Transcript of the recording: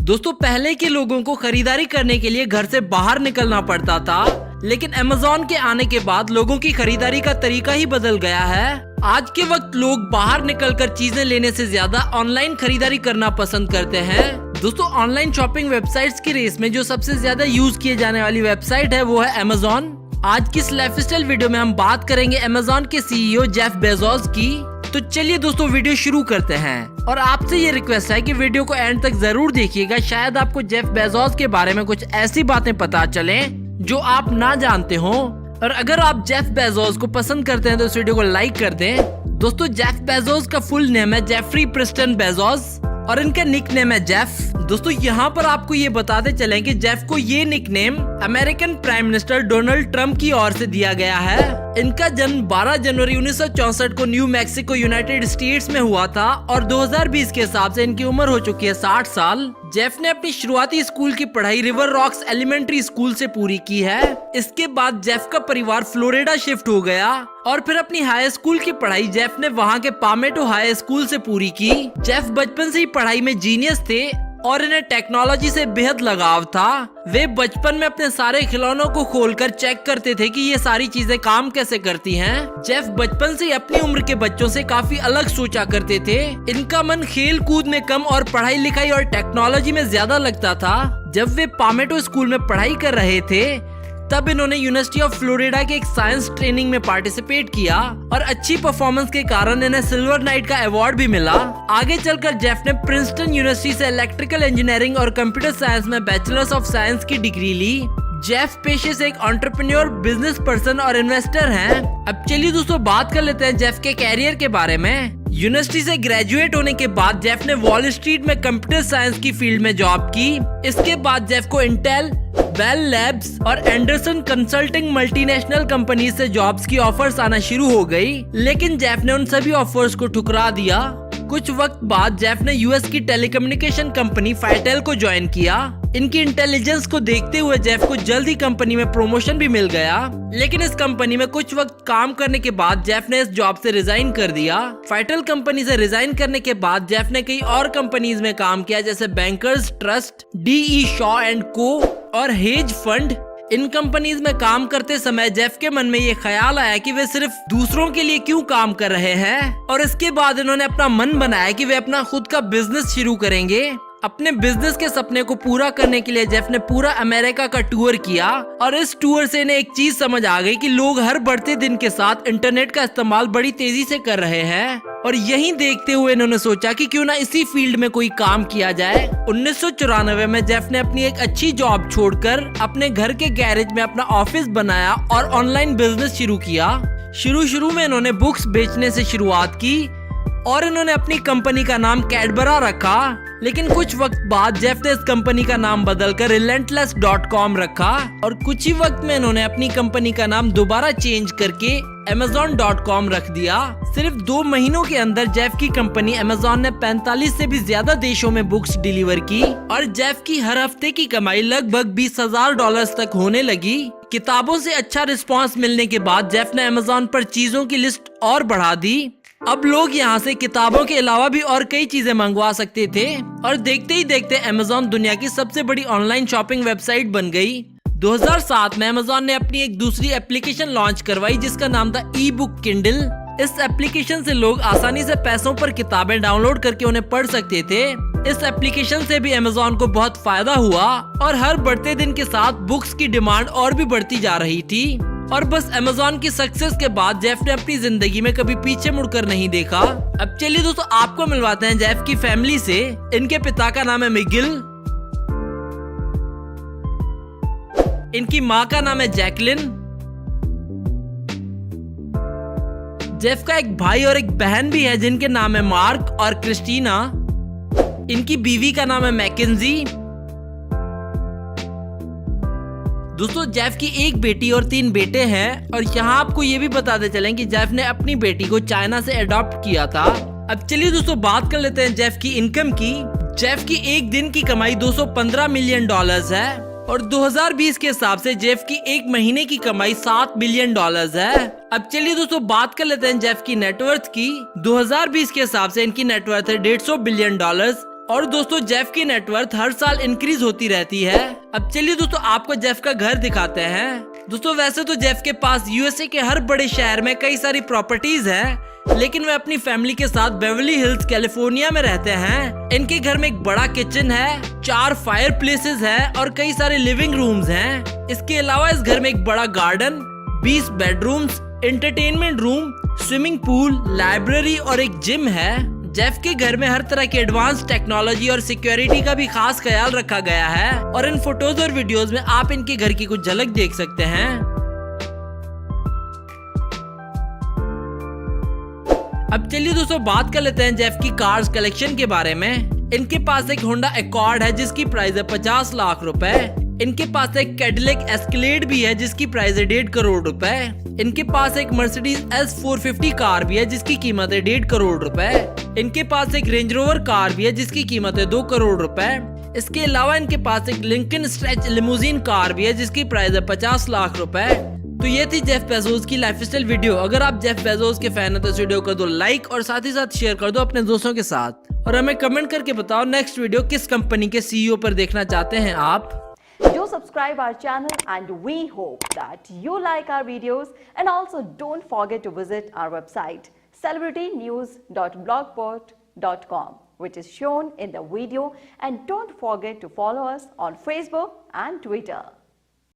दोस्तों पहले के लोगों को खरीदारी करने के लिए घर से बाहर निकलना पड़ता था, लेकिन अमेज़न के आने के बाद लोगों की खरीदारी का तरीका ही बदल गया है। आज के वक्त लोग बाहर निकलकर चीजें लेने से ज्यादा ऑनलाइन खरीदारी करना पसंद करते हैं। दोस्तों ऑनलाइन शॉपिंग वेबसाइट्स की रेस में जो सबसे ज्यादा यूज किए जाने वाली वेबसाइट है वो है अमेज़न। आज की इस लाइफस्टाइल वीडियो में हम बात करेंगे अमेज़न के सीईओ जेफ बेजोस की। तो चलिए दोस्तों वीडियो शुरू करते हैं और आपसे ये रिक्वेस्ट है कि वीडियो को एंड तक जरूर देखिएगा। शायद आपको जेफ बेजोस के बारे में कुछ ऐसी बातें पता चले जो आप ना जानते हो। और अगर आप जेफ बेजोस को पसंद करते हैं तो इस वीडियो को लाइक कर दें। दोस्तों जेफ बेजोस का फुल नेम है जेफरी प्रिस्टन बेजोस और इनका निक नेम है जेफ। दोस्तों यहाँ पर आपको ये बताते चले कि जेफ को ये nickname American prime minister Donald Trump की ओर से दिया गया है। इनका जन्म 12 जनवरी 1964 को न्यू मैक्सिको यूनाइटेड स्टेट्स में हुआ था और 2020 के हिसाब से इनकी उम्र हो चुकी है 60 साल। जेफ ने अपनी शुरुआती स्कूल की पढ़ाई रिवर रॉक्स एलिमेंट्री स्कूल से पूरी की है। इसके बाद जेफ का परिवार फ्लोरिडा शिफ्ट हो गया और फिर अपनी हाई स्कूल की पढ़ाई जेफ ने वहाँ के पामेटो हाई स्कूल से पूरी की। जेफ बचपन से ही पढ़ाई में जीनियस थे और इन्हें टेक्नोलॉजी से बेहद लगाव था। वे बचपन में अपने सारे खिलौनों को खोलकर चेक करते थे कि ये सारी चीजें काम कैसे करती हैं। जेफ बचपन से ही अपनी उम्र के बच्चों से काफी अलग सोचा करते थे। इनका मन खेल कूद में कम और पढ़ाई लिखाई और टेक्नोलॉजी में ज्यादा लगता था। जब वे पामेटो स्कूल में पढ़ाई कर रहे थे तब इन्होंने यूनिवर्सिटी ऑफ फ्लोरिडा के एक साइंस ट्रेनिंग में पार्टिसिपेट किया और अच्छी परफॉर्मेंस के कारण इन्हें सिल्वर नाइट का अवार्ड भी मिला। आगे चलकर जेफ ने प्रिंसटन यूनिवर्सिटी से इलेक्ट्रिकल इंजीनियरिंग और कंप्यूटर साइंस में बैचलर्स ऑफ साइंस की डिग्री ली। जेफ पेशे से एक एंटरप्रेन्योर, बिजनेस पर्सन और इन्वेस्टर हैं। अब चलिए दोस्तों बात कर लेते हैं जेफ के कैरियर के बारे में। यूनिवर्सिटी से ग्रेजुएट होने के बाद जेफ ने वॉल स्ट्रीट में कंप्यूटर साइंस की फील्ड में जॉब की। इसके बाद जेफ को इंटेल, बेल लैब्स और एंडरसन कंसल्टिंग मल्टीनेशनल कंपनी से जॉब्स की ऑफर्स आना शुरू हो गई, लेकिन जेफ ने उन सभी ऑफर्स को ठुकरा दिया। कुछ वक्त बाद जेफ ने यूएस की टेलीकम्युनिकेशन कंपनी फाइटेल को ज्वाइन किया। इनकी इंटेलिजेंस को देखते हुए जेफ को जल्द ही कंपनी में प्रमोशन भी मिल गया, लेकिन इस कंपनी में कुछ वक्त काम करने के बाद जेफ ने इस जॉब से रिजाइन कर दिया। फाइटेल कंपनी से रिजाइन करने के बाद जेफ ने कई और कंपनीज में काम किया जैसे Bankers Trust, D E Shaw and co और हेज फंड। इन कंपनीज में काम करते समय जेफ के मन में ये ख्याल आया कि वे सिर्फ दूसरों के लिए क्यों काम कर रहे हैं और इसके बाद इन्होंने अपना मन बनाया कि वे अपना खुद का बिजनेस शुरू करेंगे। अपने बिजनेस के सपने को पूरा करने के लिए जेफ ने पूरा अमेरिका का टूर किया और इस टूर से इन्हें एक चीज समझ आ गई कि लोग हर बढ़ते दिन के साथ इंटरनेट का इस्तेमाल बड़ी तेजी से कर रहे हैं और यही देखते हुए इन्होंने सोचा कि क्यों ना इसी फील्ड में कोई काम किया जाए। 1994 में जेफ ने अपनी एक अच्छी जॉब छोड़कर अपने घर के गैरेज में अपना ऑफिस बनाया और ऑनलाइन बिजनेस शुरू किया। शुरू में इन्होंने बुक्स बेचने से शुरुआत की और इन्होंने अपनी कंपनी का नाम कैडबरा रखा, लेकिन कुछ वक्त बाद जेफ ने इस कंपनी का नाम बदलकर relentless.com रखा और कुछ ही वक्त में इन्होंने अपनी कंपनी का नाम दोबारा चेंज करके amazon.com रख दिया। सिर्फ 2 महीनों के अंदर जेफ की कंपनी अमेज़न ने 45 से भी ज्यादा देशों में बुक्स डिलीवर की और जेफ की हर हफ्ते की कमाई लगभग $20,000 तक होने लगी। किताबों से अच्छा रिस्पांस मिलने के बाद जेफ ने अमेज़न पर चीजों की लिस्ट और बढ़ा दी। अब लोग यहाँ से किताबों के अलावा भी और कई चीजें मंगवा सकते थे और देखते ही देखते अमेज़न दुनिया की सबसे बड़ी ऑनलाइन शॉपिंग वेबसाइट बन गई। 2007 में अमेज़न ने अपनी एक दूसरी एप्लीकेशन लॉन्च करवाई जिसका नाम था ई बुक किंडल। इस एप्लीकेशन से लोग आसानी से पैसों पर किताबें डाउनलोड करके उन्हें पढ़ सकते थे। इस एप्लीकेशन से भी अमेज़न को बहुत फायदा हुआ और हर बढ़ते दिन के साथ बुक्स की डिमांड और भी बढ़ती जा रही थी। और बस अमेज़न की सक्सेस के बाद जेफ ने अपनी जिंदगी में कभी पीछे मुड़कर नहीं देखा। अब चलिए दोस्तों आपको मिलवाते हैं जेफ की फैमिली से। इनके पिता का नाम है मिगिल, इनकी माँ का नाम है जैकलिन, जेफ का एक भाई और एक बहन भी है जिनके नाम है मार्क और क्रिस्टीना। इनकी बीवी का नाम है मैकेंजी। दोस्तों जेफ की एक बेटी और 3 बेटे हैं और यहाँ आपको ये भी बताते चलें कि जेफ ने अपनी बेटी को चाइना से अडॉप्ट किया था। अब चलिए दोस्तों बात कर लेते हैं जेफ की इनकम की। जेफ की एक दिन की कमाई $215 मिलियन है और 2020 के हिसाब से जेफ की एक महीने की कमाई $7 बिलियन है। अब चलिए दोस्तों बात कर लेते हैं जेफ की नेटवर्थ की। 2020 के हिसाब से इनकी नेटवर्थ है $150 बिलियन, और दोस्तों जेफ की नेटवर्थ हर साल इंक्रीज होती रहती है। अब चलिए दोस्तों आपको जेफ का घर दिखाते हैं। दोस्तों वैसे तो जेफ के पास यूएसए के हर बड़े शहर में कई सारी प्रॉपर्टीज हैं, लेकिन वे अपनी फैमिली के साथ बेवर्ली हिल्स कैलिफोर्निया में रहते हैं। इनके घर में एक बड़ा किचन है, 4 फायर प्लेसेस है और कई सारे लिविंग रूम्स हैं। इसके अलावा इस घर में एक बड़ा garden, 20 bedrooms, entertainment room, swimming pool, library और एक जिम है। जेफ के घर में हर तरह की एडवांस टेक्नोलॉजी और सिक्योरिटी का भी खास ख्याल रखा गया है और इन फोटोज और वीडियोस में आप इनके घर की कुछ झलक देख सकते हैं। अब चलिए दोस्तों बात कर लेते हैं जेफ की कार्स कलेक्शन के बारे में। इनके पास एक होंडा अकॉर्ड है जिसकी प्राइस है 50 लाख रुपए। इनके पास एक कैडिलैक एस्केलेड भी है जिसकी प्राइस है 1.5 करोड़ रुपए। इनके पास एक मर्सिडीज S450 कार भी है जिसकी कीमत है 1.5 करोड़ रुपए। इनके पास एक रेंज रोवर कार भी है जिसकी कीमत है 2 करोड़ रुपए। इसके अलावा इनके पास एक लिंकन स्ट्रेच लिमोजिन कार भी है जिसकी प्राइस है 50 लाख रुपए। तो ये थी जेफ बेजोस की लाइफस्टाइल वीडियो। अगर आप जेफ बेजोस के फैन हैं तो इस वीडियो को दो लाइक और साथ ही साथ शेयर कर दो अपने दोस्तों के साथ, और हमें कमेंट करके बताओ नेक्स्ट वीडियो किस कंपनी के सीईओ पर देखना चाहते हैं आप। Do subscribe our channel and we hope that you like our videos, and also don't forget to visit our website celebritynews.blogspot.com, which is shown in the video, and don't forget to follow us on Facebook and Twitter.